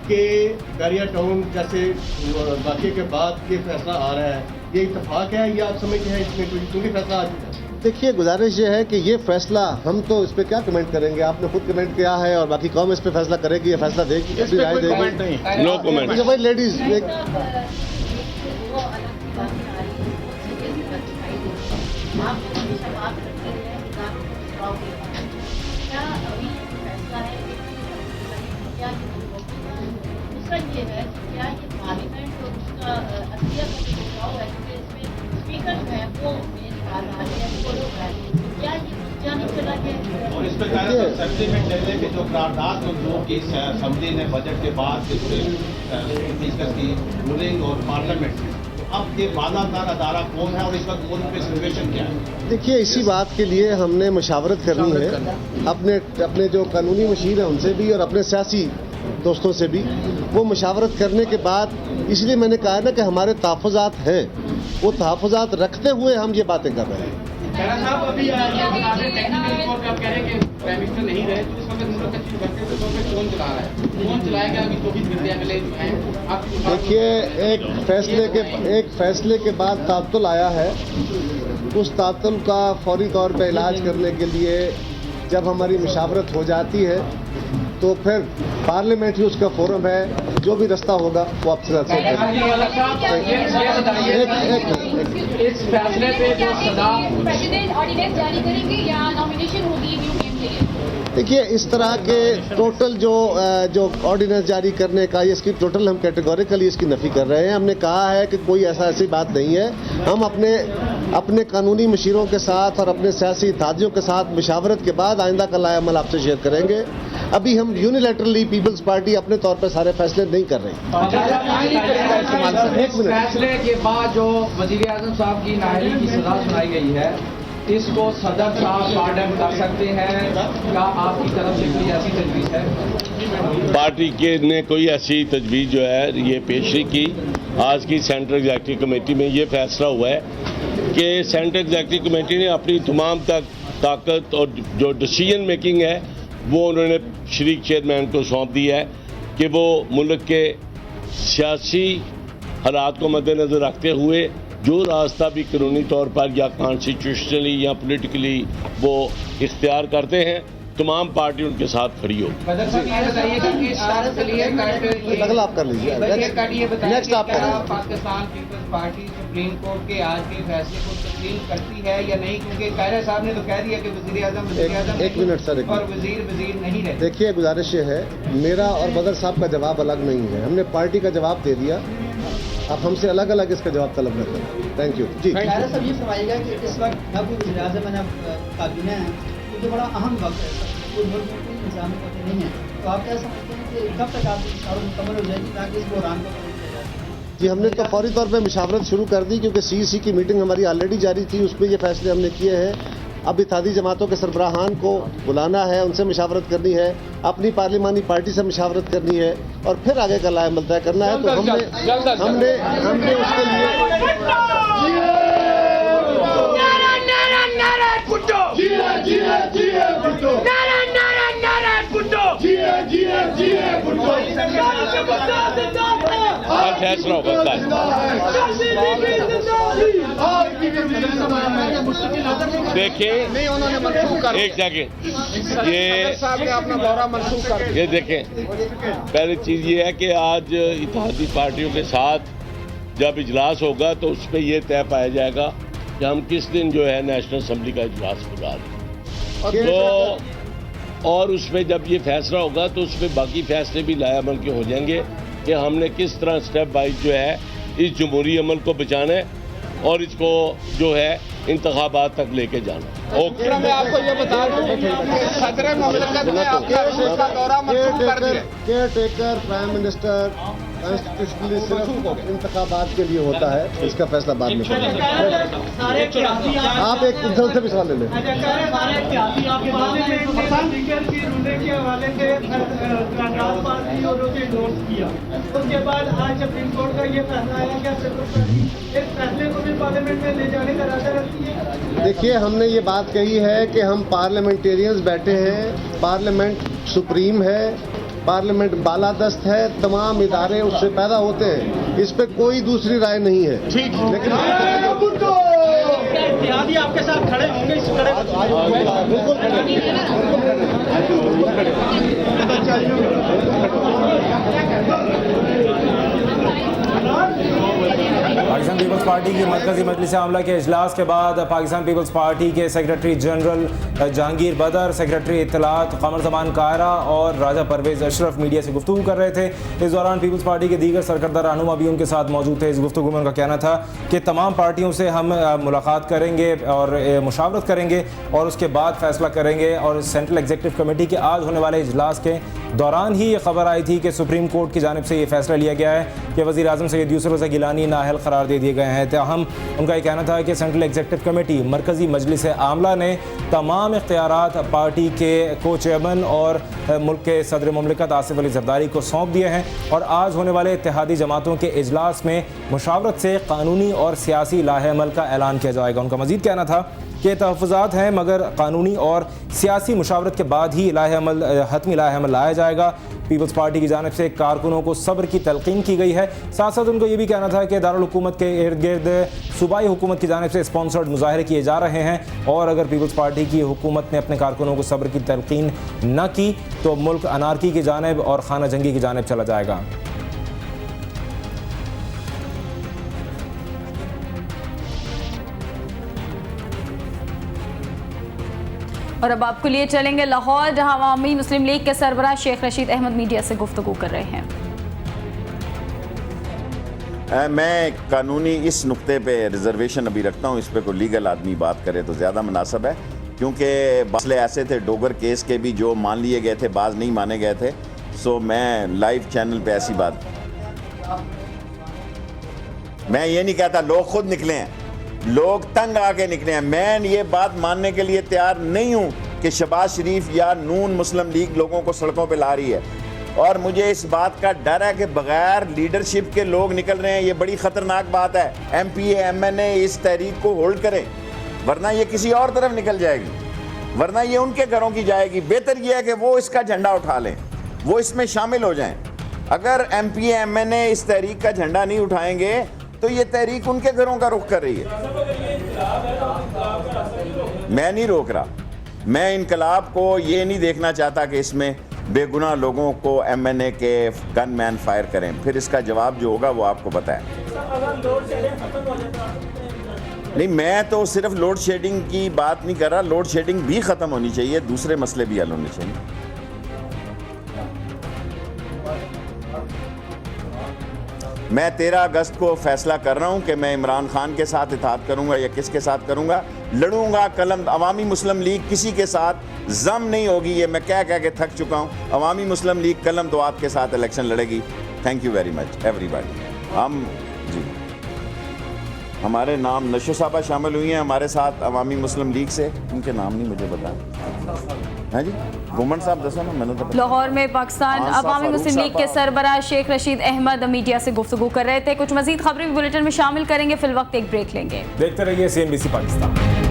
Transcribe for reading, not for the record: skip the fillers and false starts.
कि बैरिया टाउन जैसे वाक़े के बाद ये फैसला आ रहा है, ये इत्तेफाक है या आप समझते हैं इसमें कोई क्योंकि फैसला आ चुका है? देखिए, गुजारिश ये है कि ये फैसला हम तो इस पे क्या कमेंट करेंगे, आपने खुद कमेंट किया है और बाकी कौम इस पे फैसला करेगी, ये फैसला देगी, अपनी राय देगी। No comment. भाई लेडीज दूसरा ये है क्या ये पार्लियामेंट और उसका असलियत में जो बदलाव है क्योंकि इसमें स्पीकर जो है वो मेन आ रहे हैं वो लोग हैं, क्या ये मुद्दा नहीं चला गया? और इस पर असेंबली में डले के जो करारदाद मंजूर की असेंबली ने बजट के बाद डिस्कस की रूलिंग और पार्लियामेंट, अब ये वादादार अदारा कौन है और इस वक्त मुल्क में सिचुएशन क्या है? देखिए, इसी बात के लिए हमने मुशावरत करनी है अपने जो कानूनी मशीर है उनसे भी और अपने सियासी दोस्तों से भी। वो मुशावरत करने के बाद इसलिए मैंने कहा है ना कि हमारे तहफ़्फ़ुज़ात हैं, वो तहफ़्फ़ुज़ात रखते हुए हम ये बातें कर रहे हैं। साहब अभी टेक्निकल रिपोर्ट पे आप कह रहे हैं कि प्राइम मिनिस्टर नहीं रहे तो इस वक्त मुल्क का चीफ वर्कर के तौर पे कौन चला रहा है, कौन चलाएगा? अभी 24 घंटे अगले जो हैं आप देखिए, एक फैसले के बाद तातुल आया है, उस तातुल का फौरी तौर पे इलाज करने के लिए जब हमारी मुशावरत हो जाती है तो फिर पार्लियामेंट ही उसका फोरम है, जो भी रास्ता होगा वो आपसे इस फैसले पे जो सदा प्रेसिडेंट ऑर्डिनेंस जारी करेंगे या नॉमिनेशन होगी न्यू पीएम के लिए? देखिए, इस तरह के टोटल जो ऑर्डिनेंस जारी करने का इसकी टोटल हम कैटेगोरिकली इसकी नफी कर रहे हैं। हमने कहा है कि कोई ऐसी बात नहीं है। हम अपने कानूनी मशीरों के साथ और अपने सियासी इत्तेहादियों के साथ मुशावरत के बाद आइंदा का लाए अमल आपसे शेयर करेंगे। अभी हम यूनिलैटरली पीपल्स पार्टी अपने तौर पर सारे फैसले नहीं कर रही। इस फैसले के बाद जो वजीर आजम साहब की नाअहली की सजा सुनाई गई है, इसको सदर साहब पार्डन कर सकते हैं, क्या आपकी तरफ से कोई ऐसी तजवीज़ है? पार्टी के ने कोई ऐसी तजवीज़ जो है ये पेश नहीं की। आज की सेंट्रल एग्जीक्यूटिव कमेटी में ये फैसला हुआ है कि सेंट्रल एग्जीक्यूटिव कमेटी ने अपनी तमाम ताकत और जो डिसीजन मेकिंग है वो उन्होंने शरीक चेयरमैन को सौंप दी है कि वो मुल्क के सियासी हालात को मद्देनज़र रखते हुए जो रास्ता भी कानूनी तौर पर या कॉन्स्टिट्यूशनली या पॉलिटिकली वो इख्तियार करते हैं, तमाम पार्टी उनके साथ खड़ी हो। नकल आप कर लीजिए, नेक्स्ट आप पाकिस्तान पीपल्स पार्टी सुप्रीम कोर्ट के आज के फैसले को तस्लीम करती है या नहीं? क्योंकि कायरा साहब ने तो कह दिया कि वजीर आजम एक मिनट सर, और वजीर नहीं रहे। देखिए, गुजारिश ये है, मेरा और बदर साहब का जवाब अलग नहीं है। हमने पार्टी का जवाब दे दिया, आप हमसे अलग अलग इसका जवाब तलब कर रहे हैं। थैंक यू जी। कायरा साहब ये फरमाइएगा कि इस वक्त न कोई वज़ीर आज़म है न काबीना है, तो बड़ा अहम वक्त है, कोई मुल्क में कोई इंतजामी वक्त नहीं है, तो आप क्या समझते हैं कि कब तक आपकी मुशावरत मुकम्मल हो जाएगी ताकि इस बहरान को दूर किया जा सके? जी, हमने तो फौरी तौर पे मुशावरत शुरू कर दी क्योंकि सीईसी की मीटिंग हमारी ऑलरेडी जारी थी, उसमें ये फैसले हमने किए हैं। अब इत्तेहादी जमातों के सरबराहान को बुलाना है, उनसे मुशावरत करनी है, अपनी पार्लिमानी पार्टी से मुशावरत करनी है और फिर आगे का लाए अमल तय करना है। तो हमने उसके फैसला होगा देखिए, एक सेकेंड, ये देखें, पहली चीज़ ये है कि आज इत्तेहादी पार्टियों के साथ जब इजलास होगा तो उस पर यह तय पाया जाएगा कि हम किस दिन जो है नेशनल असम्बली का इजलास बुला रहे हैं। तो और उसमें जब ये फैसला होगा तो उसमें बाकी फैसले भी लाए अमल के हो जाएंगे कि हमने किस तरह स्टेप वाइज जो है इस जमहूरी अमल को बचाना है और इसको जो है इंतखाबात तक लेके जाना। ओके, मैं आपको ये बता दूं कि सदर मुमलिकत ने आपका दौरा मंसूख कर दिया। Care taker prime minister constitutionally सिर्फ इंतखाबात के लिए होता है, इसका फैसला बाद में करेंगे। आप एक उधर से भी सवाल ले लें। उसके बाद आज सुप्रीम कोर्ट का ये फैसला आया कि इस फैसले को भी पार्लियामेंट में ले जाने का इरादा रखती है। देखिए, हमने ये बात कही है कि हम पार्लियामेंटेरियंस बैठे हैं, पार्लियामेंट सुप्रीम है, पार्लियामेंट बालादस्त है, तमाम इदारे उससे पैदा होते हैं, इस पे कोई दूसरी राय नहीं है। ठीक, लेकिन इत्तेहादी आपके साथ खड़े होंगे इस खड़े पाकिस्तान पीपल्स पार्टी की मरकजी मजलिस आमला के इजलास के बाद पाकिस्तान पीपल्स पार्टी के सेक्रेटरी जनरल जहांगीर बदर, सेक्रेटरी इत्तलात कमर जमान कायरा और राजा परवेज अशरफ मीडिया से गुफ्तगू कर रहे थे। इस दौरान पीपल्स पार्टी के दीगर सरकर्दा रहनुमा भी उनके साथ मौजूद थे। इस गुफ्तगू में उनका कहना था कि तमाम पार्टियों से हम मुलाकात करेंगे और मुशावरत करेंगे और उसके बाद फैसला करेंगे। और सेंट्रल एग्जीक्यूटिव कमेटी के आज होने वाले इजलास के दौरान ही ये खबर आई थी कि सुप्रीम कोर्ट की जानिब से ये फैसला लिया गया है कि वज़ीर आज़म सैयद यूसुफ रज़ा गिलानी नाअहल करार दे दिए गए हैं। ताहम उनका ये कहना था कि सेंट्रल एग्जीक्यूटिव कमेटी मरकज़ी मजलिस आमला ने तमाम इख्तियारात पार्टी के को चेयरमैन और मुल्क के सदर मुमलिकत आसिफ अली ज़रदारी को सौंप दिए हैं और आज होने वाले इत्तेहादी जमातों के इजलास में मुशावरत से कानूनी और सियासी लाहे-ए-अमल का ऐलान किया जाएगा। उनका मज़ीद कहना था कि तहफ़्फ़ुज़ात हैं मगर कानूनी और सियासी मुशावरत के बाद ही लाहे-ए-अमल हतमी लाहे-ए-अमल लाया जाएगा। पीपल्स पार्टी की जानिब से कारकुनों को सब्र की तलकीन की गई है। साथ साथ उनको ये भी कहना था कि दारुल हुकूमत के इर्द गिर्द सूबाई हुकूमत की जानिब से स्पॉन्सर्ड मुजाहरे किए जा रहे हैं और अगर पीपल्स पार्टी की हुकूमत ने अपने कारकुनों को सब्र की तलकीन न की तो मुल्क अनारकी की जानिब और खाना जंगी की जानिब चला जाएगा। और अब आपको लिए चलेंगे लाहौर, जहां अवामी मुस्लिम लीग के सरबराह शेख रशीद अहमद मीडिया से गुफ्तगू कर रहे हैं। मैं कानूनी इस नुक्ते पे रिजर्वेशन अभी रखता हूँ, इस पे कोई लीगल आदमी बात करे तो ज़्यादा मुनासिब है, क्योंकि मसले ऐसे थे डोगर केस के भी जो मान लिए गए थे बाज नहीं माने गए थे। सो मैं लाइव चैनल पे ऐसी बात, मैं ये नहीं कहता, लोग खुद निकले हैं, लोग तंग आके निकले हैं। मैं ये बात मानने के लिए तैयार नहीं हूँ कि शहबाज शरीफ या नून मुस्लिम लीग लोगों को सड़कों पे ला रही है, और मुझे इस बात का डर है कि बगैर लीडरशिप के लोग निकल रहे हैं। ये बड़ी ख़तरनाक बात है। MPA MNA इस तहरीक को होल्ड करें, वरना ये किसी और तरफ निकल जाएगी, वरना ये उनके घरों की जाएगी। बेहतर यह है कि वो इसका झंडा उठा लें, वो इसमें शामिल हो जाएं। अगर MPA MNA इस तहरीक का झंडा नहीं उठाएंगे तो ये तहरीक उनके घरों का रुख कर रही है। मैं नहीं रोक रहा, मैं इनकलाब को ये नहीं देखना चाहता कि इसमें बेगुनाह लोगों को MNA के गनमैन फायर करें। फिर इसका जवाब जो होगा वो आपको पता है। नहीं, मैं तो सिर्फ लोड शेडिंग की बात नहीं कर रहा, लोड शेडिंग भी ख़त्म होनी चाहिए, दूसरे मसले भी हल होने चाहिए। मैं 13 अगस्त को फैसला कर रहा हूं कि मैं इमरान खान के साथ इत्तेहाद करूंगा या किसके साथ करूंगा, लड़ूंगा कलम। अवामी मुस्लिम लीग किसी के साथ जम नहीं होगी, ये मैं कह के थक चुका हूं। अवामी मुस्लिम लीग कलम दुआत के साथ इलेक्शन लड़ेगी। Thank you very much everybody. हम जी, हमारे नाम नशो साहबा शामिल हुई हैं हमारे साथ अवामी मुस्लिम लीग से, उनके नाम नहीं मुझे पता है जी। गुमन साहब दसा ना, मैंने तो लाहौर में पाकिस्तान अवामी मुस्लिम लीग के सरबराह शेख रशीद अहमद मीडिया से गुफ्तगू कर रहे थे। कुछ मजीद खबरें भी बुलेटिन में शामिल करेंगे, फिल वक्त एक ब्रेक लेंगे। देखते रहिए CNBC पाकिस्तान।